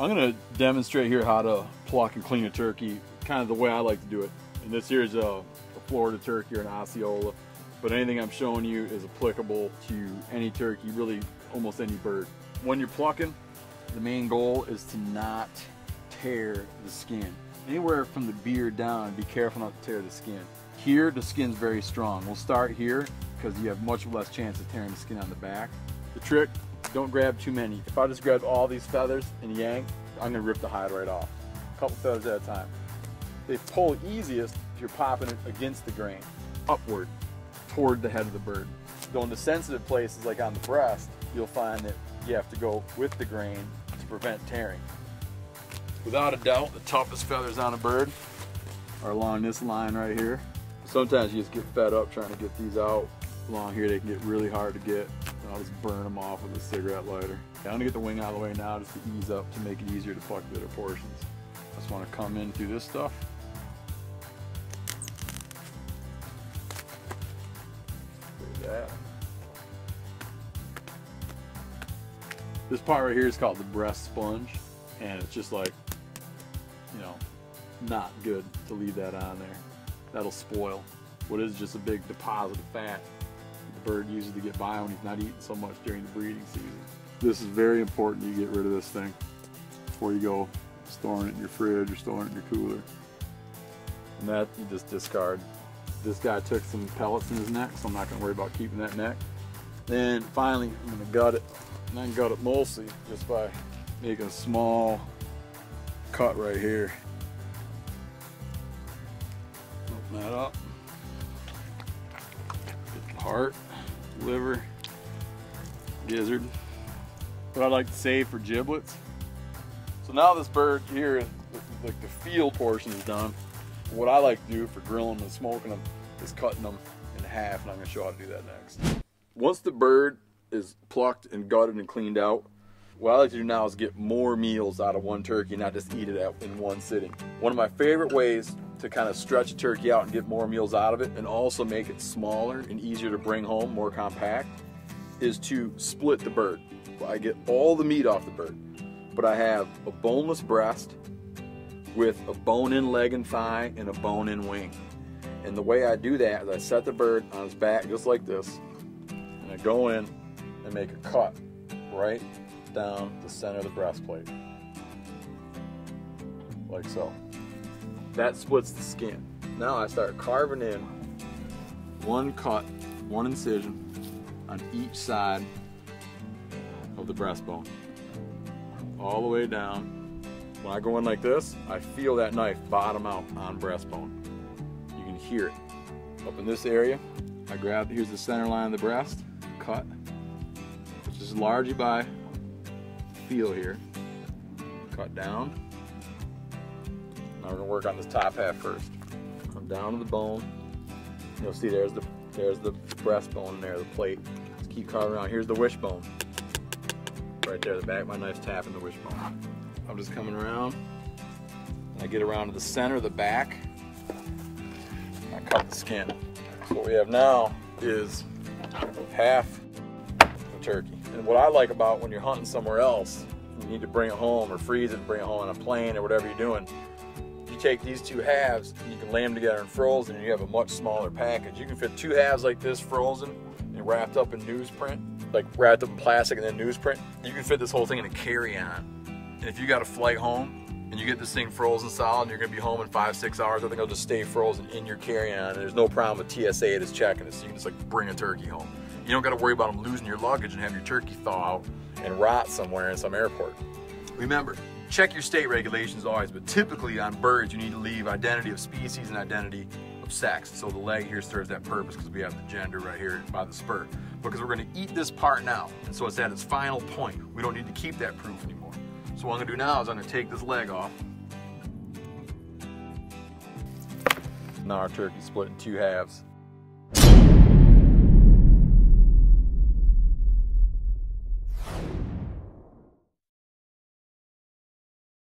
I'm going to demonstrate here how to pluck and clean a turkey, kind of the way I like to do it. And this here is a Florida turkey or an Osceola, but anything I'm showing you is applicable to any turkey, really almost any bird. When you're plucking, the main goal is to not tear the skin. Anywhere from the beard down, be careful not to tear the skin. Here, the skin's very strong. We'll start here because you have much less chance of tearing the skin on the back. The trick, don't grab too many. If I just grab all these feathers and yank, I'm gonna rip the hide right off. A couple feathers at a time. They pull easiest if you're popping it against the grain, upward, toward the head of the bird. So in the sensitive places, like on the breast, you'll find that you have to go with the grain to prevent tearing. Without a doubt, the toughest feathers on a bird are along this line right here. Sometimes you just get fed up trying to get these out. Along here they can get really hard to get. And I'll just burn them off with a cigarette lighter. I'm gonna get the wing out of the way now just to ease up to make it easier to pluck the other portions. I just wanna come in through this stuff. Look at that. This part right here is called the breast sponge, and it's just like, you know, not good to leave that on there. That'll spoil what is just a big deposit of fat the bird uses to get by when he's not eating so much during the breeding season. This is very important you get rid of this thing before you go storing it in your fridge or storing it in your cooler. And that you just discard. This guy took some pellets in his neck, so I'm not going to worry about keeping that neck. Then finally I'm going to gut it, and I can gut it mostly just by making a small cut right here. Open that up. Get the heart, liver, gizzard. What I like to save for giblets. So now this bird here, like the field portion is done. What I like to do for grilling and smoking them is cutting them in half, and I'm going to show you how to do that next. Once the bird is plucked and gutted and cleaned out, what I like to do now is get more meals out of one turkey, not just eat it in one sitting. One of my favorite ways to kind of stretch a turkey out and get more meals out of it, and also make it smaller and easier to bring home, more compact, is to split the bird. I get all the meat off the bird, but I have a boneless breast with a bone-in leg and thigh and a bone-in wing. And the way I do that is I set the bird on his back just like this, and I go in and make a cut right down the center of the breastplate, like so. That splits the skin. Now I start carving in one cut, one incision on each side of the breastbone, all the way down. When I go in like this, I feel that knife bottom out on breastbone. You can hear it. Up in this area, I grab, here's the center line of the breast, cut, which is largely by feel here. Cut down. Now we're gonna work on this top half first. Come down to the bone. You'll see there's the breastbone there, the plate. Just keep carving around. Here's the wishbone. Right there, the back of my knife's tapping the wishbone. I'm just coming around. I get around to the center of the back. I cut the skin. So what we have now is half the turkey. And what I like about when you're hunting somewhere else, you need to bring it home or freeze it and bring it home on a plane or whatever you're doing. You take these two halves and you can lay them together in frozen, and you have a much smaller package. You can fit two halves like this frozen and wrapped up in newsprint, like wrapped up in plastic and then newsprint. You can fit this whole thing in a carry-on. And if you got a flight home and you get this thing frozen solid and you're gonna be home in 5-6 hours, I think I'll just stay frozen in your carry-on, and there's no problem with TSA that's checking it, so you can just like bring a turkey home. You don't gotta worry about them losing your luggage and have your turkey thaw out and rot somewhere in some airport. Remember, check your state regulations always, but typically on birds you need to leave identity of species and identity of sex. So the leg here serves that purpose because we have the gender right here by the spur. Because we're gonna eat this part now, and so it's at its final point. We don't need to keep that proof anymore. So what I'm gonna do now is I'm gonna take this leg off. Now our turkey's split in two halves.